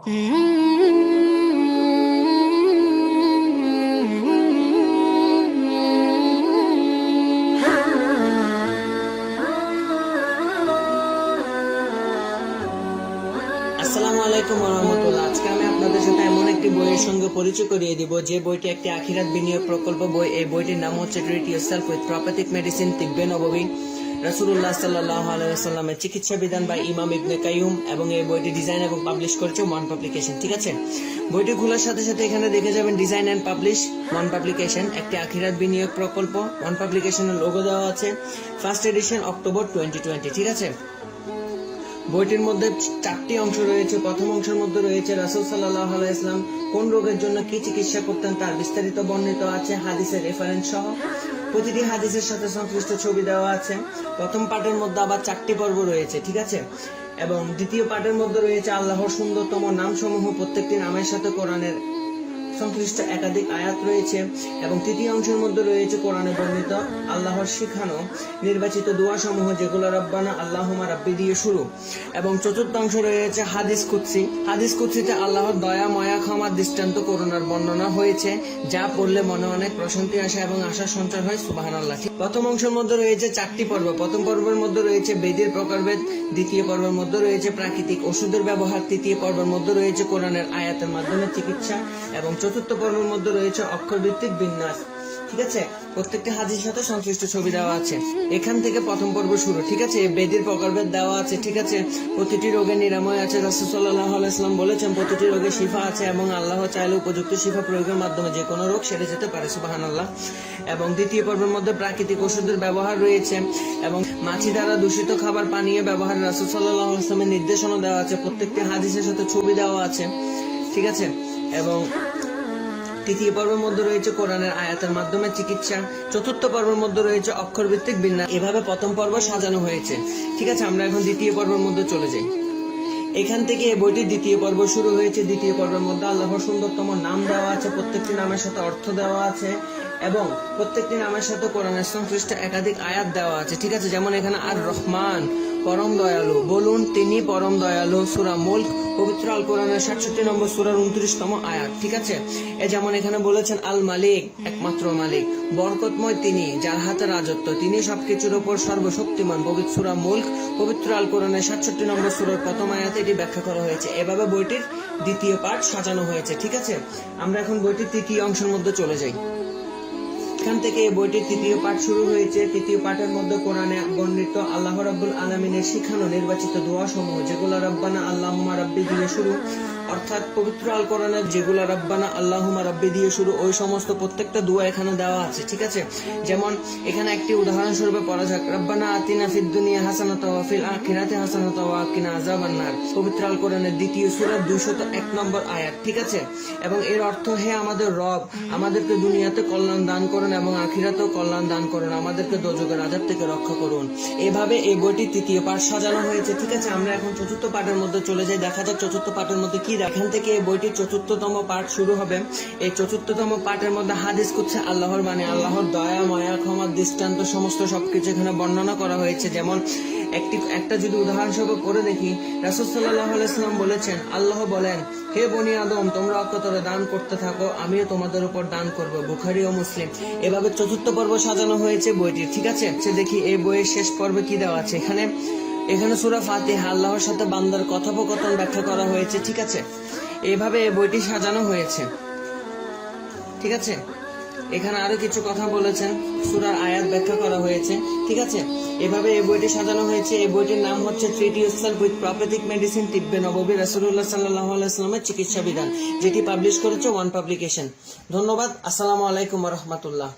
আসসালামু আলাইকুম ওয়া রাহমাতুল্লাহ। আজকে আমি আপনাদের সাথে এমন একটি বইয়ের সঙ্গে পরিচয় করিয়ে দিব যে বইটি একটি আখিরাত বিনিয়োগ প্রকল্প বই। এই বইটির নাম হচ্ছে ট্রিট ইয়োরসেলফ উইথ প্রপাথিক মেডিসিন তিব্বে নববী, রাসূলুল্লাহ সাল্লাল্লাহু আলাইহি ওয়াসাল্লামের চিকিৎসা বিধান বা ইমাম ইবনে কাইয়ুম, এবং এই বইটি ডিজাইন এবং পাবলিশ করেছে ওয়ান পাবলিকেশন। ঠিক আছে, বইটি খোলার সাথে সাথে এখানে দেখে যাবেন design and publish one publication, একটি আখিরাত বিনিয়োগ প্রকল্প। ওয়ান পাবলিকেশনের লোগো দেওয়া আছে, ফার্স্ট এডিশন অক্টোবর 2020। ঠিক আছে, বইটির মধ্যে 4টি অংশ রয়েছে। প্রথম অংশের মধ্যে রয়েছে রাসূল সাল্লাল্লাহু আলাইহি ওয়াসাল্লাম কোন রোগের জন্য কি চিকিৎসা করতেন তার বিস্তারিত বর্ণিত আছে, হাদিসের রেফারেন্স সহ। প্রতিটি হাদিসের সাথে সংশ্লিষ্ট ছবি দেওয়া আছে। প্রথম পার্টের মধ্যে আবার 4টি পর্ব রয়েছে। ঠিক আছে, এবং দ্বিতীয় পার্টের মধ্যে রয়েছে আল্লাহর সুন্দরতম নামসমূহ, প্রত্যেকটি নামের সাথে কোরআনের সংশ্লিষ্ট একাধিক আয়াত রয়েছে। এবং তৃতীয় অংশের মধ্যে রয়েছে কোরআনে বর্ণিত আল্লাহর শিখানো নির্বাচিত দোয়া সমূহ, যেগুলো রব্বানা আল্লাহুম্মা রাব্বি দিয়ে শুরু। এবং চতুর্থ অংশ রয়েছে হাদিস কুদসি। হাদিস কুদসিতে আল্লাহর দয়া ময়া ক্ষমার দৃষ্টান্ত করুণার বর্ণনা হয়েছে, যা পড়লে মনে অনেক প্রশান্তি আসে এবং আশার সঞ্চার হয়। সুবহানাল্লাহ। প্রথম অংশের মধ্যে রয়েছে 4টি পর্ব। প্রথম পর্বের মধ্যে রয়েছে বেদের প্রকারভেদ, দ্বিতীয় পর্বের মধ্যে রয়েছে প্রাকৃতিক ওষুধের ব্যবহার, তৃতীয় পর্বের মধ্যে রয়েছে কোরআনের আয়াতের মাধ্যমে চিকিৎসা, এবং চতুর্থ পর্বের মধ্যে রয়েছে অক্ষরভিত্তিক বিন্যাস। ঠিক আছে, প্রত্যেকটি হাদিসের সাথে সংশ্লিষ্ট ছবি দেওয়া আছে। এখান থেকে প্রথম পর্ব শুরু। ঠিক আছে, বেদের প্রকারভেদ দেওয়া আছে। ঠিক আছে, প্রতিটি রোগের নিরাময় আছে। রাসূল সাল্লাল্লাহু আলাইহি ওয়াসাল্লাম বলেছেন প্রতিটি রোগের শিফা আছে, এবং আল্লাহ চাইলে উপযুক্ত শিফা প্রয়োগের মাধ্যমে যে কোনো রোগ সেরে যেতে পারে। সুবহানাল্লাহ। এবং দ্বিতীয় পর্বের মধ্যে প্রাকৃতিক ওষুধের ব্যবহার রয়েছে, এবং মাছি দ্বারা দূষিত খাবার পানীয় ব্যবহারে রাসূল সাল্লাল্লাহু আলাইহি ওয়াসাল্লামের নির্দেশনা দেওয়া আছে। প্রত্যেকটি হাদিসের সাথে ছবি দেওয়া আছে। ঠিক আছে, এবং তৃতীয় পর্বের মধ্যে রয়েছে কোরআনের আয়াতের মাধ্যমে চিকিৎসা, চতুর্থ পর্বের মধ্যে রয়েছে অক্ষরভিত্তিক বিন্যাস। এভাবে প্রথম পর্ব সাজানো হয়েছে। ঠিক আছে, আমরা এখন দ্বিতীয় পর্বের মধ্যে চলে যাই। এখান থেকে এই বইটির দ্বিতীয় পর্ব শুরু হয়েছে। দ্বিতীয় পর্বের মধ্যে আল্লাহর সুন্দরতম নাম দেওয়া আছে, প্রত্যেকটি নামের সাথে অর্থ দেওয়া আছে, এবং প্রত্যেকটি নামের সাথে কোরআনের সংশ্লিষ্ট একাধিক আয়াত দেওয়া আছে। ঠিক আছে, যেমন এখানে আর রহমান পরম দয়ালু, বলুন তিনি পরম দয়ালু। সূরা মুলক পবিত্র আল কোরআনের 67 নম্বর সূরার 29তম আয়াত। ঠিক আছে, যেমন এখানে বলেছেন আল মালিক, একমাত্র মালিক, বরকতময় তিনি, যার হাতে রাজত্ব, তিনি সবকিছুর উপর সর্বশক্তিমান। পবিত্র সূরা মুলক পবিত্র আল কোরআনের 67 নম্বর সূরার প্রথম আয়াতে এটি ব্যাখ্যা করা হয়েছে। এভাবে বইটির দ্বিতীয় পার্ট সাজানো হয়েছে। ঠিক আছে, আমরা এখন বইটির তৃতীয় অংশের মধ্যে চলে যাই। এখান থেকে এই বইটির তৃতীয় পাঠ শুরু হয়েছে। তৃতীয় পাঠের মধ্যে কোরআনে বর্ণিত আল্লাহ রাব্বুল আলামিনের শিখানো নির্বাচিত দোয়া সমূহ, যেগুলো রব্বানা আল্লাহুম্মা রাব্বি দিয়ে শুরু, অর্থাৎ পবিত্র আল কোরআনের যেগুলো রব্বানা আল্লাহুম্মা রাব্বি দিয়ে শুরু, ওই সমস্ত প্রত্যেকটা দোয়া এখানে দেওয়া আছে। ঠিক আছে, যেমন এখানে একটি উদাহরণস্বরূপে পড়া যাক, রব্বানা আতিনা ফিদ দুনিয়া হাসানাতাও ওয়া ফিল আখিরাতি হাসানাতাও ওয়া কিনা আযাবান নার, পবিত্র আল কোরআনের দ্বিতীয় সূরা 201 নম্বর আয়াত। ঠিক আছে, এবং এর অর্থ, হে আমাদের রব, আমাদেরকে দুনিয়াতে কল্যাণ দান করুন এবং আখিরাতেও কল্যাণ দান করুন, আমাদেরকে দোজখের আযাব থেকে রক্ষা করুন। এভাবে এই বইটির তৃতীয় পাঠ সাজানো হয়েছে। ঠিক আছে, আমরা এখন চতুর্থ পাঠের মধ্যে চলে যাই, দেখা যাক চতুর্থ পাঠের মধ্যে কি। এখান থেকে এই বইটির চতুর্থতম পাঠ শুরু হবে। এই চতুর্থতম পাঠের মধ্যে হাদিস কুদসি, আল্লাহর বাণী, আল্লাহর দয়া ময়া ক্ষমার দৃষ্টান্ত সমস্ত সবকিছু এখানে বর্ণনা করা হয়েছে। যেমন একটা যদি উদাহরণস্বরূপ পড়ে দেখি, রাসূল সাল্লাল্লাহু আলাইহি ওয়াসাল্লাম বলেছেন, আল্লাহ বলেন, হে বনি আদম, তোমরা অকতরে দান করতে থাকো, আমিও তোমাদের উপর দান করব। বুখারী ও মুসলিম। এভাবে চতুর্থ পর্ব সাজানো হয়েছে বইটির। ঠিক আছে, দেখি এই বইয়ের শেষ পর্বে কি দেওয়া আছে। এখানে সূরা ফাতিহা, আল্লাহর সাথে বান্দার কথোপকথন ব্যাখ্যা করা হয়েছে। ঠিক আছে, এইভাবে এই বইটি সাজানো হয়েছে। ঠিক আছে, এখানে আরো কিছু কথা বলেছেন, সূরার আয়াত ব্যাখ্যা করা হয়েছে। ঠিক আছে, এভাবে এই বইটি সাজানো হয়েছে। এই বইটির নাম হচ্ছে ট্রিট ইয়োরসেলফ উইথ প্রপাথিক মেডিসিন তিব্বে নববী, রাসূলুল্লাহ সাল্লাল্লাহু আলাইহি ওয়াসাল্লামের চিকিৎসা বিধান, যেটি পাবলিশ করেছে ওয়ান পাবলিকেশন। ধন্যবাদ। আসসালামু আলাইকুম ওয়া রাহমাতুল্লাহ।